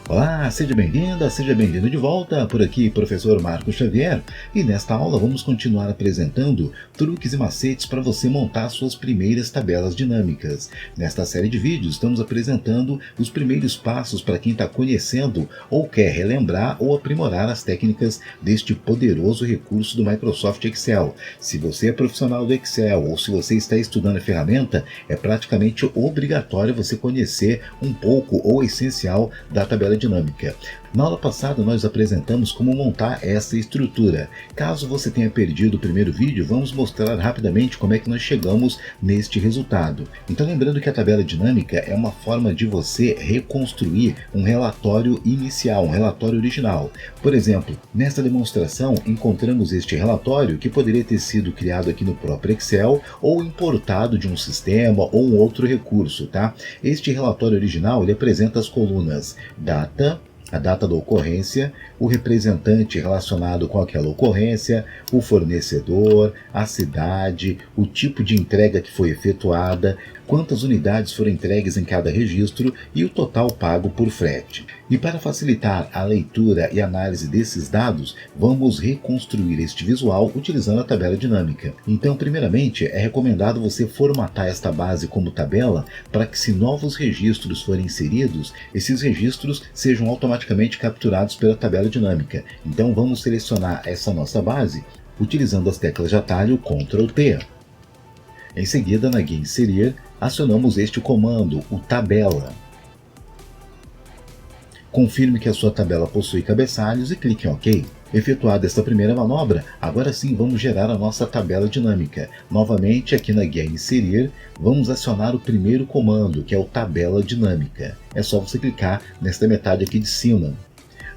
Olá, seja bem-vinda, seja bem-vindo de volta, por aqui professor Marcos Xavier, e nesta aula vamos continuar apresentando truques e macetes para você montar suas primeiras tabelas dinâmicas. Nesta série de vídeos estamos apresentando os primeiros passos para quem está conhecendo ou quer relembrar ou aprimorar as técnicas deste poderoso recurso do Microsoft Excel. Se você é profissional do Excel ou se você está estudando a ferramenta, é praticamente obrigatório você conhecer um pouco ou essencial da tabela dinâmica. Na aula passada nós apresentamos como montar essa estrutura. Caso você tenha perdido o primeiro vídeo, vamos mostrar rapidamente como é que nós chegamos neste resultado. Então lembrando que a tabela dinâmica é uma forma de você reconstruir um relatório inicial, um relatório original. Por exemplo, nesta demonstração encontramos este relatório que poderia ter sido criado aqui no próprio Excel ou importado de um sistema ou um outro recurso, tá? Este relatório original ele apresenta as colunas data, a data da ocorrência, o representante relacionado com aquela ocorrência, o fornecedor, a cidade, o tipo de entrega que foi efetuada, quantas unidades foram entregues em cada registro e o total pago por frete. E para facilitar a leitura e análise desses dados, vamos reconstruir este visual utilizando a tabela dinâmica. Então, primeiramente, é recomendado você formatar esta base como tabela para que, se novos registros forem inseridos, esses registros sejam automaticamente capturados pela tabela dinâmica. Então, vamos selecionar essa nossa base utilizando as teclas de atalho Ctrl+T. Em seguida, na guia Inserir, acionamos este comando, o tabela. Confirme que a sua tabela possui cabeçalhos e clique em OK. Efetuada esta primeira manobra, agora sim vamos gerar a nossa tabela dinâmica. Novamente, aqui na guia Inserir, vamos acionar o primeiro comando, que é o tabela dinâmica. É só você clicar nesta metade aqui de cima.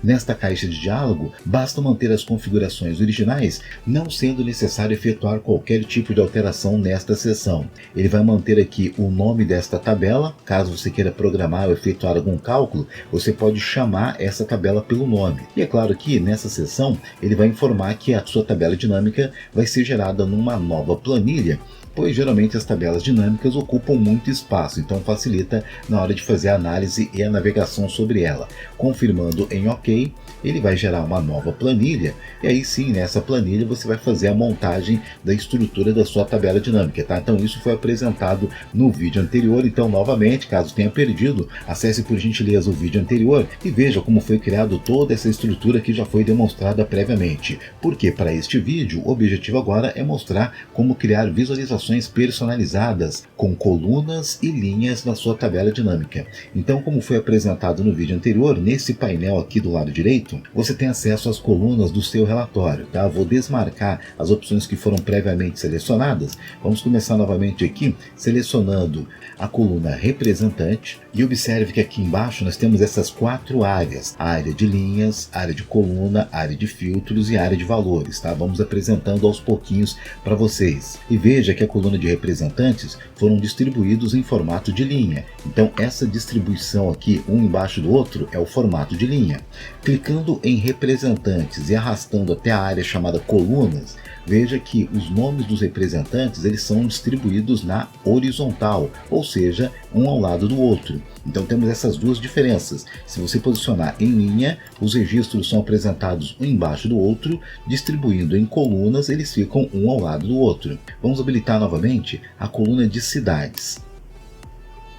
Nesta caixa de diálogo, basta manter as configurações originais, não sendo necessário efetuar qualquer tipo de alteração nesta seção. Ele vai manter aqui o nome desta tabela. Caso você queira programar ou efetuar algum cálculo, você pode chamar essa tabela pelo nome. E é claro que nessa seção ele vai informar que a sua tabela dinâmica vai ser gerada numa nova planilha, pois geralmente as tabelas dinâmicas ocupam muito espaço, então facilita na hora de fazer a análise e a navegação sobre ela. Confirmando em OK, ele vai gerar uma nova planilha, e aí sim, nessa planilha você vai fazer a montagem da estrutura da sua tabela dinâmica, tá? Então isso foi apresentado no vídeo anterior, então novamente, caso tenha perdido, acesse por gentileza o vídeo anterior e veja como foi criado toda essa estrutura que já foi demonstrada previamente. Porque para este vídeo, o objetivo agora é mostrar como criar visualizações personalizadas com colunas e linhas na sua tabela dinâmica. Então, como foi apresentado no vídeo anterior, nesse painel aqui do lado direito, você tem acesso às colunas do seu relatório, tá? Vou desmarcar as opções que foram previamente selecionadas. Vamos começar novamente aqui, selecionando a coluna representante, e observe que aqui embaixo nós temos essas quatro áreas: a área de linhas, a área de coluna, a área de filtros e a área de valores, tá? Vamos apresentando aos pouquinhos para vocês. E veja que a coluna de representantes foram distribuídos em formato de linha. Então essa distribuição aqui, um embaixo do outro, é o formato de linha. Clicando em representantes e arrastando até a área chamada colunas, veja que os nomes dos representantes eles são distribuídos na horizontal, ou seja, um ao lado do outro. Então temos essas duas diferenças. Se você posicionar em linha, os registros são apresentados um embaixo do outro, distribuindo em colunas, eles ficam um ao lado do outro. Vamos habilitar novamente a coluna de cidades.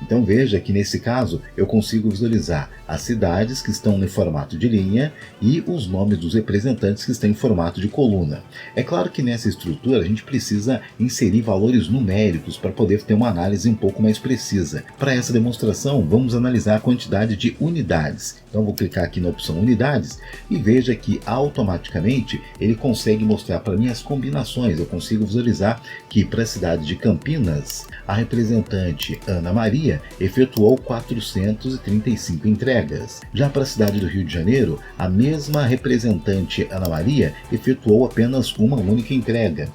Então veja que nesse caso eu consigo visualizar as cidades que estão em formato de linha e os nomes dos representantes que estão em formato de coluna. É claro que nessa estrutura a gente precisa inserir valores numéricos para poder ter uma análise um pouco mais precisa. Para essa demonstração vamos analisar a quantidade de unidades. Então vou clicar aqui na opção unidades e veja que automaticamente ele consegue mostrar para mim as combinações. Eu consigo visualizar que para a cidade de Campinas, a representante Ana Maria efetuou 435 entregas. Já para a cidade do Rio de Janeiro, a mesma representante Ana Maria efetuou apenas uma única entrega.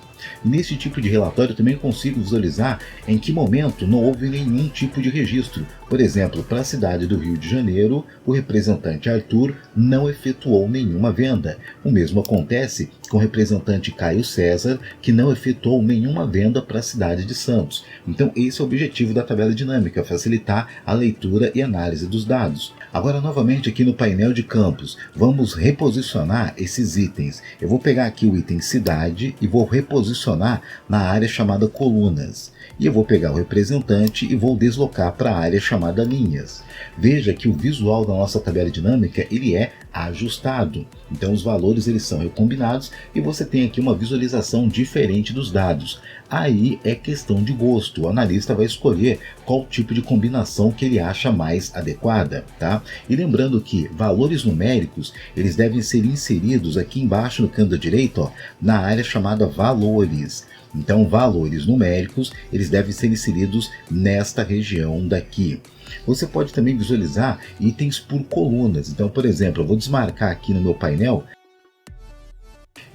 E nesse tipo de relatório eu também consigo visualizar em que momento não houve nenhum tipo de registro. Por exemplo, para a cidade do Rio de Janeiro, o representante Arthur não efetuou nenhuma venda. O mesmo acontece com o representante Caio César, que não efetuou nenhuma venda para a cidade de Santos. Então esse é o objetivo da tabela dinâmica, facilitar a leitura e análise dos dados. Agora novamente aqui no painel de campos, vamos reposicionar esses itens. Eu vou pegar aqui o item cidade e vou reposicionar na área chamada colunas. E eu vou pegar o representante e vou deslocar para a área chamada linhas. Veja que o visual da nossa tabela dinâmica ele é ajustado. Então os valores eles são recombinados e você tem aqui uma visualização diferente dos dados. Aí é questão de gosto, o analista vai escolher qual tipo de combinação que ele acha mais adequada, tá? E lembrando que valores numéricos, eles devem ser inseridos aqui embaixo no canto da direita, ó, na área chamada valores. Então valores numéricos, eles devem ser inseridos nesta região daqui. Você pode também visualizar itens por colunas. Então, por exemplo, eu vou desmarcar aqui no meu painel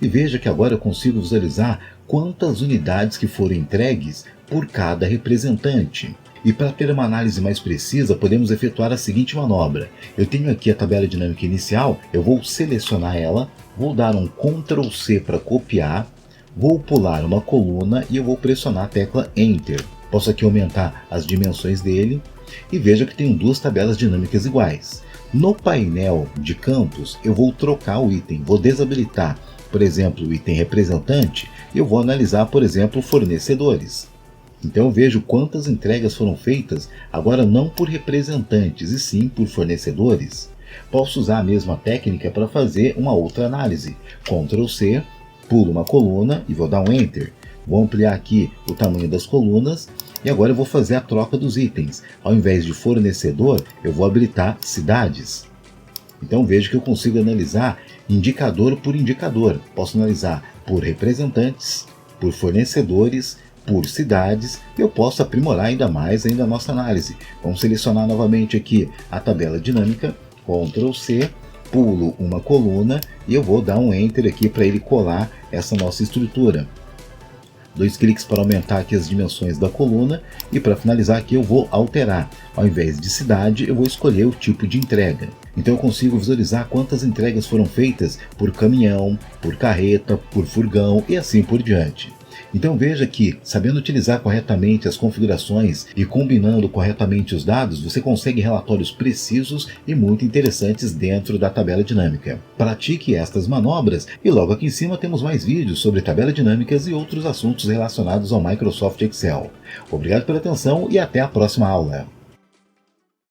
e veja que agora eu consigo visualizar quantas unidades que foram entregues por cada representante. E para ter uma análise mais precisa, podemos efetuar a seguinte manobra. Eu tenho aqui a tabela dinâmica inicial, eu vou selecionar ela, vou dar um Ctrl C para copiar, vou pular uma coluna e eu vou pressionar a tecla Enter. Posso aqui aumentar as dimensões dele e veja que tenho duas tabelas dinâmicas iguais. No painel de campos, eu vou trocar o item, vou desabilitar, por exemplo, o item representante e eu vou analisar, por exemplo, fornecedores. Então eu vejo quantas entregas foram feitas, agora não por representantes, e sim por fornecedores. Posso usar a mesma técnica para fazer uma outra análise. Ctrl C, pulo uma coluna e vou dar um Enter. Vou ampliar aqui o tamanho das colunas e agora eu vou fazer a troca dos itens. Ao invés de fornecedor, eu vou habilitar cidades. Então vejo que eu consigo analisar indicador por indicador. Posso analisar por representantes, por fornecedores, por cidades, e eu posso aprimorar ainda mais a nossa análise. Vamos selecionar novamente aqui a tabela dinâmica, Ctrl C, pulo uma coluna e eu vou dar um Enter aqui para ele colar essa nossa estrutura. 2 cliques para aumentar aqui as dimensões da coluna e para finalizar aqui eu vou alterar. Ao invés de cidade eu vou escolher o tipo de entrega. Então eu consigo visualizar quantas entregas foram feitas por caminhão, por carreta, por furgão e assim por diante. Então veja que, sabendo utilizar corretamente as configurações e combinando corretamente os dados, você consegue relatórios precisos e muito interessantes dentro da tabela dinâmica. Pratique estas manobras e logo aqui em cima temos mais vídeos sobre tabelas dinâmicas e outros assuntos relacionados ao Microsoft Excel. Obrigado pela atenção e até a próxima aula.